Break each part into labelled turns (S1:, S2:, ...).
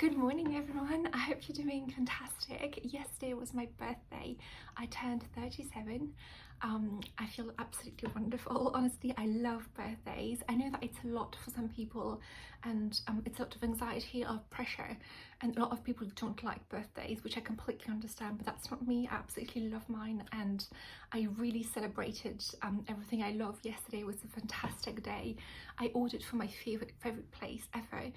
S1: Good morning everyone, I hope you're doing fantastic. Yesterday was my birthday. I turned 37. I feel absolutely wonderful. Honestly, I love birthdays. I know that it's a lot for some people and it's a lot of anxiety or pressure, and a lot of people don't like birthdays, which I completely understand, but that's not me. I absolutely love mine and I really celebrated everything I love. Yesterday was a fantastic day. I ordered from my favorite place ever.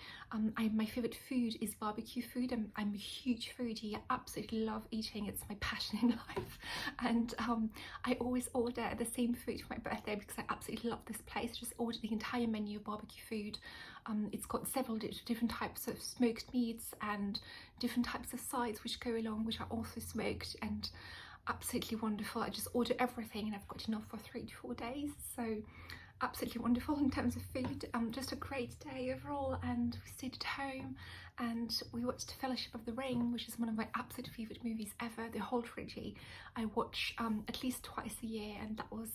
S1: My favorite food is barbecue food. I'm a huge foodie. I absolutely love eating. It's my passion in life, and I always order the same food for my birthday because I absolutely love this place. I just ordered the entire menu of barbecue food. It's got several different types of smoked meats and different types of sides which go along, which are also smoked, and absolutely wonderful. I just ordered everything and I've got enough for 3 to 4 days, so absolutely wonderful in terms of food. Just a great day overall, and we stayed at home and we watched Fellowship of the Ring, which is one of my absolute favourite movies ever. The whole trilogy I watch at least twice a year, and that was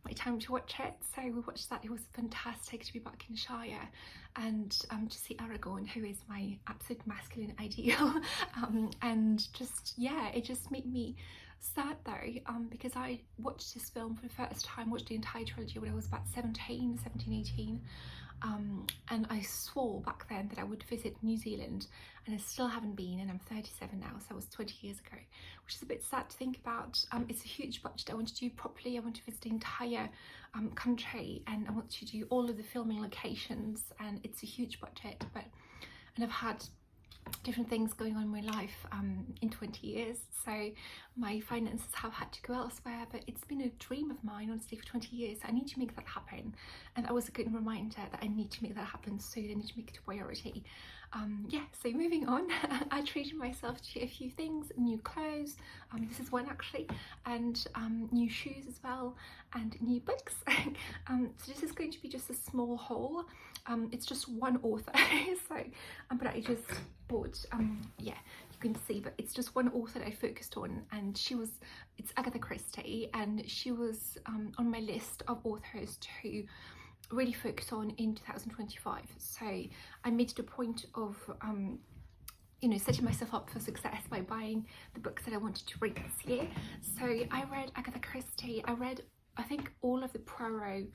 S1: my time to watch it. So we watched that. It was fantastic to be back in Shire and to see Aragorn, who is my absolute masculine ideal. And just, yeah, it just made me sad though, because I watched this film for the first time, watched the entire trilogy when I was about 17, 18, and I swore back then that I would visit New Zealand, and I still haven't been, and I'm 37 now, so that was 20 years ago, which is a bit sad to think about. It's a huge budget. I want to do properly. I want to visit the entire country, and I want to do all of the filming locations, and it's a huge budget, and I've had different things going on in my life in 20 years, so my finances have had to go elsewhere, but it's been a dream of mine, honestly, for 20 years. I need to make that happen, and that was a good reminder that I need to make that happen soon. I need to make it a priority. Yeah, so moving on. I treated myself to a few things: new clothes, this is one actually, and new shoes as well, and new books. So this is going to be just a small haul. It's just one author, so but I just bought, yeah, you can see, but it's just one author that I focused on, and it's Agatha Christie, and she was on my list of authors to really focus on in 2025. So I made it a point of you know, setting myself up for success by buying the books that I wanted to read this year. So I read Agatha Christie. I read, I think, all of the Poirot,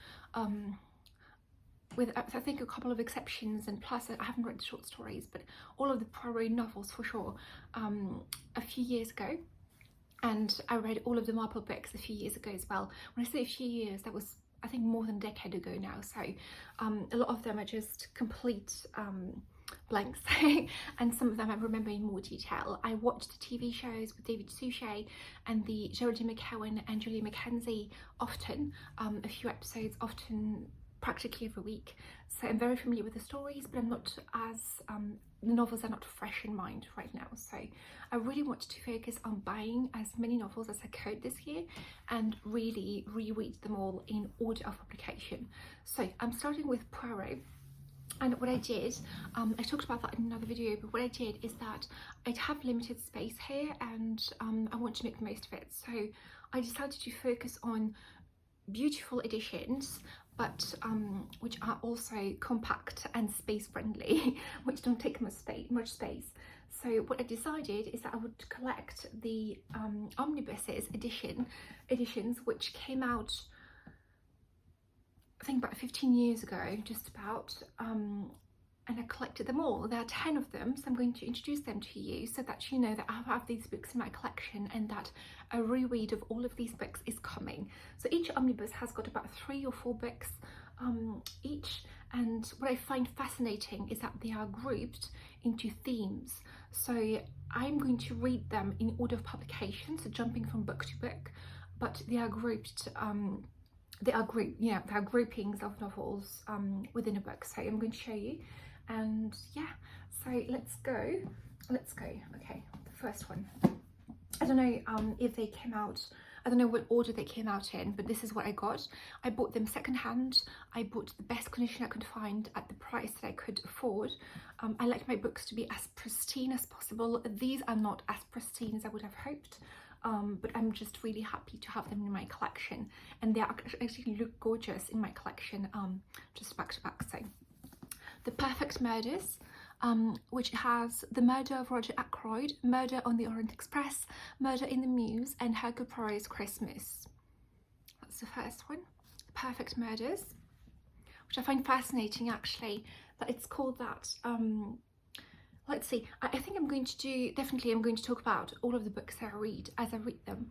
S1: with I think a couple of exceptions, and plus I haven't read the short stories, but all of the Poirot novels for sure, a few years ago. And I read all of the Marple books a few years ago as well. When I say a few years, that was, I think, more than a decade ago now. So a lot of them are just complete blanks, and some of them I remember in more detail. I watched the TV shows with David Suchet and the Geraldine McKeown and Julia Mackenzie often, a few episodes, often practically every week. So I'm very familiar with the stories, but I'm not as, the novels are not fresh in mind right now. So I really wanted to focus on buying as many novels as I could this year and really reread them all in order of publication. So I'm starting with Poirot. And what I did, I talked about that in another video, but what I did is that I have limited space here, and I want to make the most of it. So I decided to focus on beautiful editions, but which are also compact and space friendly, which don't take much space. So what I decided is that I would collect the omnibuses editions, which came out, I think, about 15 years ago, just about, and I collected them all. There are 10 of them, so I'm going to introduce them to you so that you know that I have these books in my collection and that a reread of all of these books is coming. So each omnibus has got about 3 or 4 books each, and what I find fascinating is that they are grouped into themes. So I'm going to read them in order of publication, so jumping from book to book, but they are grouped, there are groupings of novels within a book. So I'm going to show you, and yeah, so let's go. Okay, the first one, I don't know if they came out, I don't know what order they came out in, but this is what I got. I bought them secondhand. I bought the best condition I could find at the price that I could afford. I like my books to be as pristine as possible. These are not as pristine as I would have hoped, but I'm just really happy to have them in my collection, and they actually look gorgeous in my collection, just back to back. So The Perfect Murders which has The Murder of Roger Ackroyd, Murder on the Orient Express, Murder in the Mews, and Hercule Poirot's Christmas. That's the first one. Perfect Murders, which I find fascinating actually, that it's called that. Let's see, I think I'm going to talk about all of the books that I read as I read them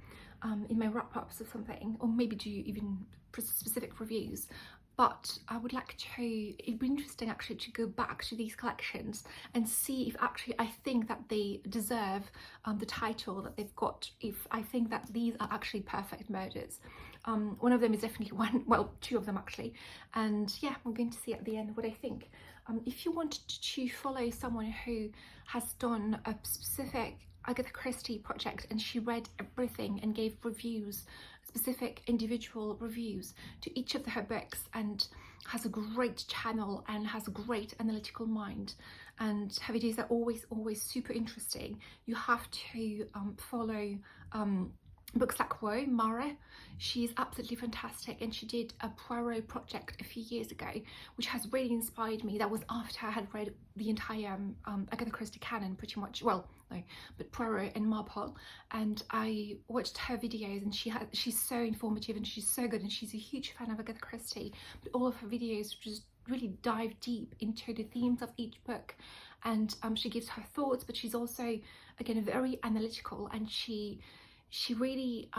S1: in my wrap-ups or something, or maybe do even specific reviews. But I would like to, it'd be interesting actually to go back to these collections and see if actually I think that they deserve the title that they've got, if I think that these are actually perfect murders. One of them is definitely one, well, two of them actually, and yeah, we're going to see at the end what I think. If you wanted to follow someone who has done a specific Agatha Christie project and she read everything and gave reviews, specific individual reviews to each of her books, and has a great channel and has a great analytical mind, and her videos are always super interesting, you have to follow books like Mara. She's absolutely fantastic, and she did a Poirot project a few years ago which has really inspired me. That was after I had read the entire Agatha Christie canon pretty much, well no, but Poirot and Marple, and I watched her videos, and she's so informative and she's so good, and she's a huge fan of Agatha Christie, but all of her videos just really dive deep into the themes of each book, and she gives her thoughts, but she's also again very analytical, and she really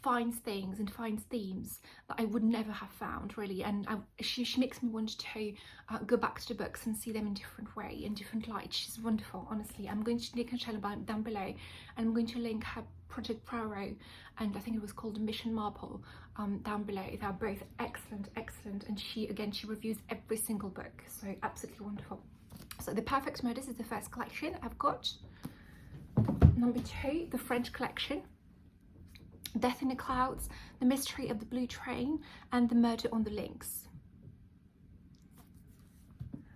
S1: finds things and finds themes that I would never have found really, and she makes me want to go back to the books and see them in different way, in different light. She's wonderful, honestly. I'm going to link her channel down below, and I'm going to link her Project Poirot, and I think it was called Mission Marple, down below. They are both excellent, and she reviews every single book, so absolutely wonderful. So The Perfect Murders is the first collection I've got. Number 2, the French collection, Death in the Clouds, The Mystery of the Blue Train, and The Murder on the Links.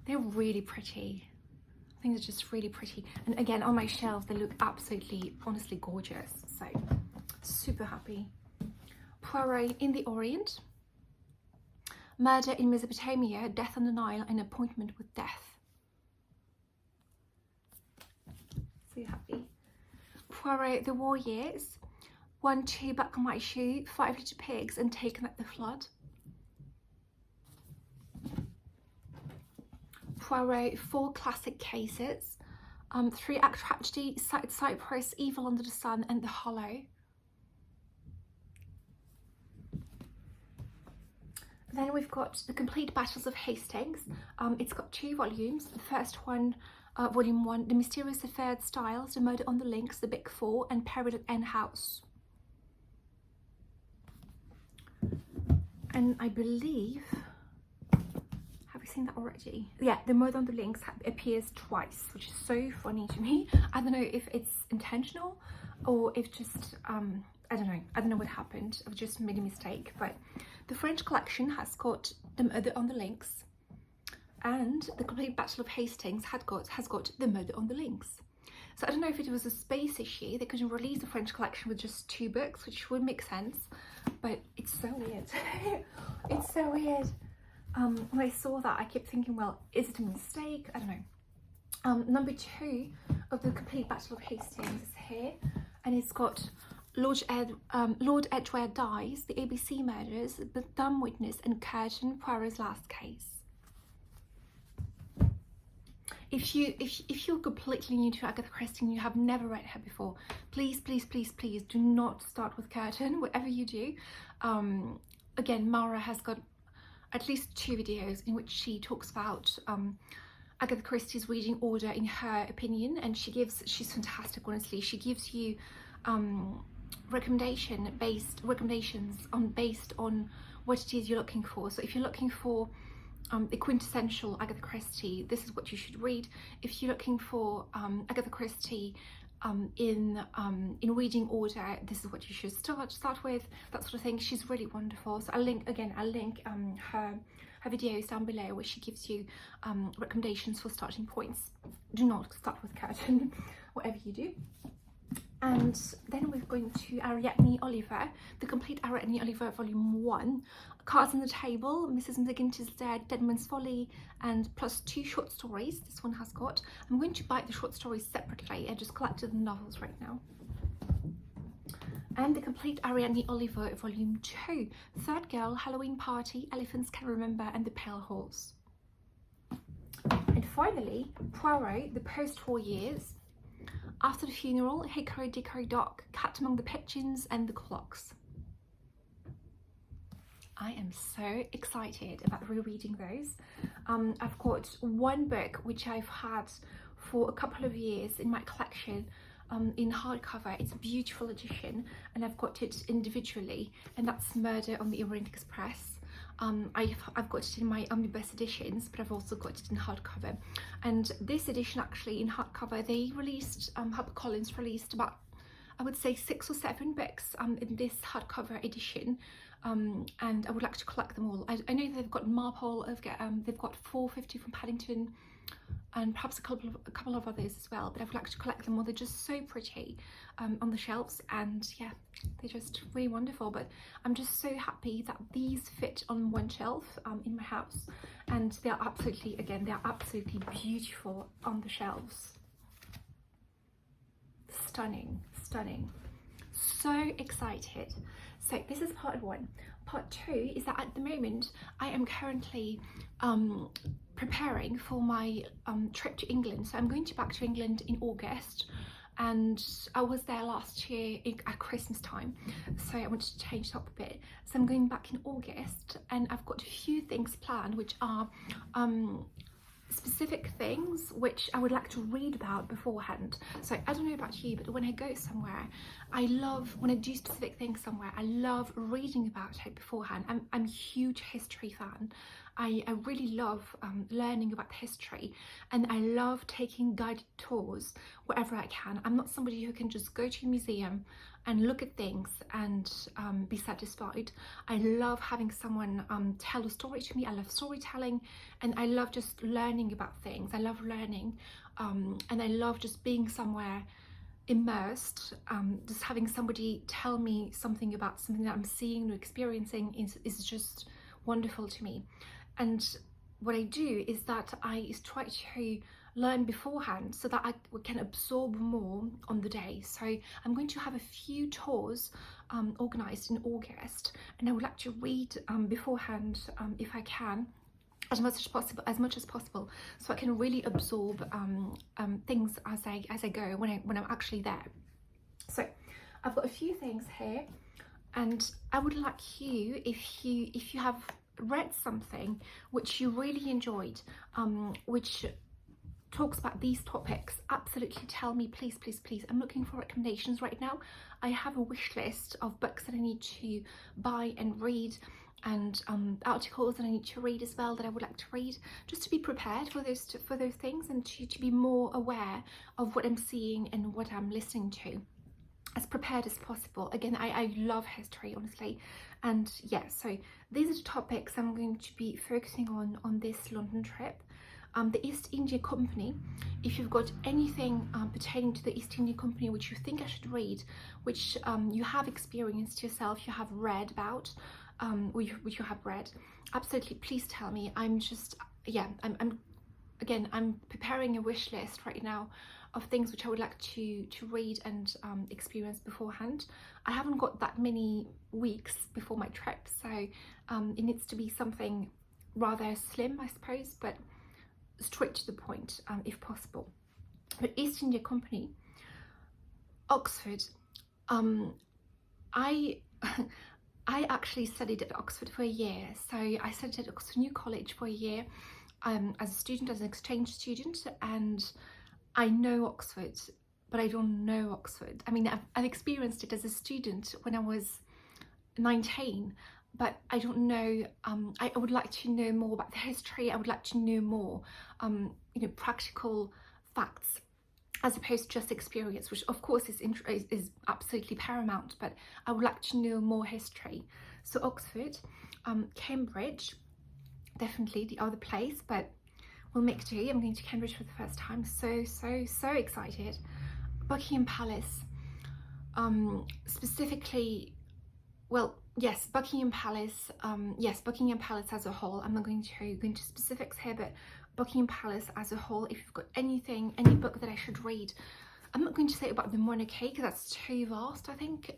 S1: They're really pretty. I think they're just really pretty. And again, on my shelves, they look absolutely, honestly gorgeous. So, super happy. Poirot in the Orient, Murder in Mesopotamia, Death on the Nile, and Appointment with Death. So happy. Poirot, The War Years, 1, 2, Back on My Shoe, 5 Little Pigs, and Taken at the Flood. Poirot, 4 Classic Cases, 3 Act Tragedy, Cyprus, Evil Under the Sun, and The Hollow. Then we've got The Complete Battles of Hastings. It's got 2 volumes. The first one, volume 1, The Mysterious Affair at Styles, The Murder on the Links, The Big Four, and Peril at N House. And I believe, have you seen that already? Yeah, The Murder on the Links appears twice, which is so funny to me. I don't know if it's intentional or if just, I don't know what happened. I've just made a mistake. But the French collection has got The Murder on the Links, and The Complete Battle of Hastings has got The Murder on the Links. So I don't know if it was a space issue. They couldn't release the French collection with just 2 books, which would make sense, but it's so weird. It's so weird. When I saw that, I kept thinking, well, is it a mistake? I don't know. Number 2 of The Complete Battle of Hastings is here, and it's got Lord Edgware Dies, The ABC Murders, The Dumb Witness, and Curtain, Poirot's Last Case. If you're completely new to Agatha Christie and you have never read her before, please do not start with Curtain, whatever you do. Again, Mara has got at least 2 videos in which she talks about Agatha Christie's reading order in her opinion, and she's fantastic, honestly. She gives you recommendations based on what it is you're looking for. So if you're looking for the quintessential Agatha Christie, this is what you should read. If you're looking for Agatha Christie in reading order, this is what you should start with, that sort of thing. She's really wonderful. So I'll link her videos down below where she gives you recommendations for starting points. Do not start with Curtain, whatever you do. And then we've going to Ariadne Oliver, the complete Ariadne Oliver Volume 1. Cards on the Table, Mrs. McGinty's Dead, Dead Man's Folly, and plus 2 short stories this one has got. I'm going to buy the short stories separately. I just collected the novels right now. And the complete Ariadne Oliver Volume 2. Third Girl, Halloween Party, Elephants Can Remember, and The Pale Horse. And finally, Poirot, The Post-War Years, After the Funeral, Hickory Dickory Dock, Cat Among the Pigeons, and The Clocks. I am so excited about rereading those. I've got one book which I've had for a couple of years in my collection in hardcover. It's a beautiful edition, and I've got it individually, and that's Murder on the Orient Express. I've got it in my omnibus editions, but I've also got it in hardcover. And this edition, actually, in hardcover, they released, HarperCollins released about, I would say, 6 or 7 books in this hardcover edition. And I would like to collect them all. I know they've got Marpole, they've got 450 from Paddington, and perhaps a couple of others as well, but I would like to collect them all. They're just so pretty on the shelves, and yeah, they're just really wonderful. But I'm just so happy that these fit on one shelf in my house, and they're absolutely, again, they're absolutely beautiful on the shelves. Stunning, stunning. So excited. So this is part 1. Part 2 is that at the moment I am currently preparing for my trip to England. So I'm going back to England in August, and I was there last year at Christmas time, so I wanted to change it up a bit. So I'm going back in August, and I've got a few things planned which are specific things which I would like to read about beforehand. So I don't know about you, but when I go somewhere, I love, when I do specific things somewhere, I love reading about it beforehand. I'm a huge history fan. I really love learning about history, and I love taking guided tours wherever I can. I'm not somebody who can just go to a museum and look at things and be satisfied. I love having someone tell a story to me. I love storytelling, and I love just learning about things. I love learning, and I love just being somewhere immersed. Just having somebody tell me something about something that I'm seeing or experiencing is just wonderful to me. And what I do is that I try to learn beforehand so that I can absorb more on the day. So I'm going to have a few tours organized in August, and I would like to read beforehand if I can, as much as possible, so I can really absorb things as I go when I'm actually there. So I've got a few things here, and I would like you, if you have read something which you really enjoyed, which talks about these topics, absolutely tell me, please, please, please. I'm looking for recommendations right now. I have a wish list of books that I need to buy and read, and articles that I need to read as well, that I would like to read, just to be prepared for those things, and to be more aware of what I'm seeing and what I'm listening to, as prepared as possible. Again, I love history, honestly. And yeah, so these are the topics I'm going to be focusing on this London trip. The East India Company, if you've got anything pertaining to the East India Company which you think I should read, which you have experienced yourself, you have read about, which you have read, absolutely, please tell me. I'm just, yeah, I'm preparing a wish list right now of things which I would like to read and experience beforehand. I haven't got that many weeks before my trip, so it needs to be something rather slim, I suppose, but straight to the point if possible. But East India Company, Oxford, I actually studied at Oxford for a year. So I studied at Oxford New College for a year as a student, as an exchange student, and I know Oxford, but I don't know Oxford. I mean, I've experienced it as a student when I was 19, but I don't know. I would like to know more about the history. I would like to know more, practical facts, as opposed to just experience, which of course is absolutely paramount, but I would like to know more history. So Oxford, Cambridge, definitely the other place, but we'll make do. I'm going to Cambridge for the first time. So excited. Buckingham Palace. specifically, well, yes, Buckingham Palace. Yes, Buckingham Palace as a whole. I'm not going to go into specifics here, but Buckingham Palace as a whole. If you've got anything, any book that I should read, I'm not going to say about the monarchy because that's too vast, I think.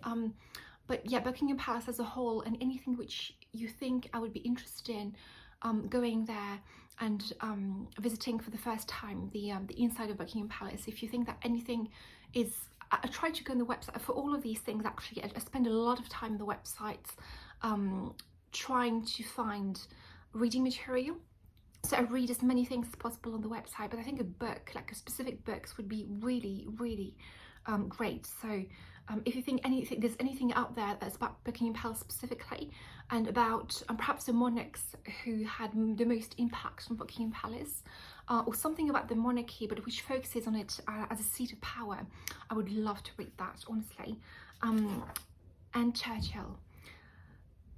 S1: But yeah, Buckingham Palace as a whole, and anything which you think I would be interested in, going there and visiting for the first time the inside of Buckingham Palace. If you think that anything is, I try to go on the website for all of these things. Actually, I spend a lot of time on the websites trying to find reading material. So I read as many things as possible on the website, but I think a book, like a specific books, would be really, really great. So if you think there's anything out there that's about Buckingham Palace specifically, and about perhaps the monarchs who had the most impact on Buckingham Palace, or something about the monarchy but which focuses on it as a seat of power, I would love to read that, honestly. And Churchill.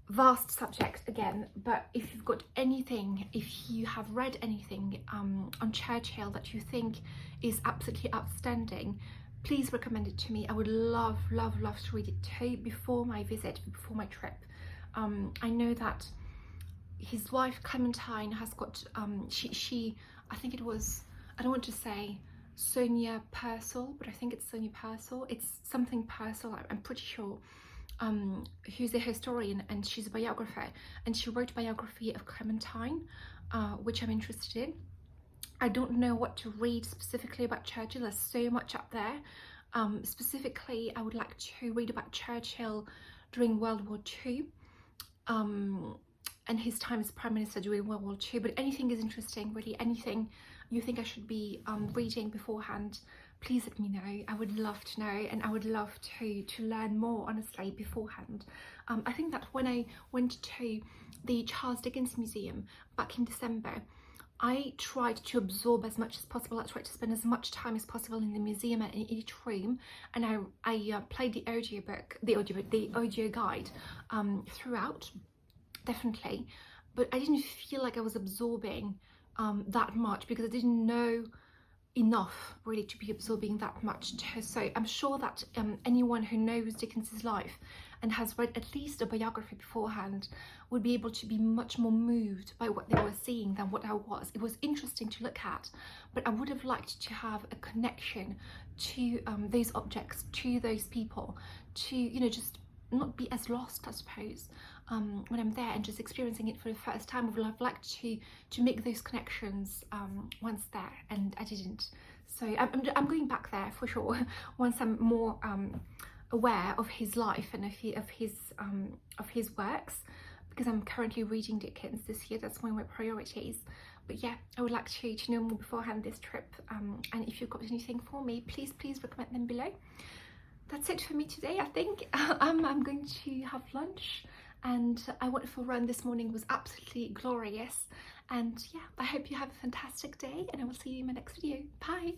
S1: Vast subject again, but if you've got anything, if you have read anything on Churchill that you think is absolutely outstanding, please recommend it to me. I would love, love, love to read it too before my visit, before my trip. I know that his wife Clementine has got, she I think it was, I don't want to say Sonia Purcell, but I think it's Sonia Purcell. It's something Purcell, I'm pretty sure. Who's a historian, and she's a biographer, and she wrote a biography of Clementine, which I'm interested in. I don't know what to read specifically about Churchill. There's so much up there. Specifically, I would like to read about Churchill during World War II, and his time as Prime Minister during World War II. But anything is interesting, really. Anything you think I should be reading beforehand, please let me know. I would love to know, and I would love to learn more, honestly, beforehand. I think that when I went to the Charles Dickens Museum back in December, I tried to absorb as much as possible. I tried to spend as much time as possible in the museum and in each room, and I played the audio guide throughout, definitely. But I didn't feel like I was absorbing that much, because I didn't know enough really to be absorbing that much. So I'm sure that anyone who knows Dickens's life and has read at least a biography beforehand would be able to be much more moved by what they were seeing than what I was. It was interesting to look at, but I would have liked to have a connection to those objects, to those people, to, you know, just not be as lost, I suppose, when I'm there and just experiencing it for the first time. I would have liked to make those connections once there, and I didn't. So I'm going back there for sure once I'm more aware of his life and of his works, because I'm currently reading Dickens this year. That's one of my priorities. But yeah, I would like to know more beforehand this trip, and if you've got anything for me, please recommend them below. That's it for me today, I think. I'm going to have lunch, and I went for a run this morning. It was absolutely glorious. And yeah, I hope you have a fantastic day, and I will see you in my next video. Bye!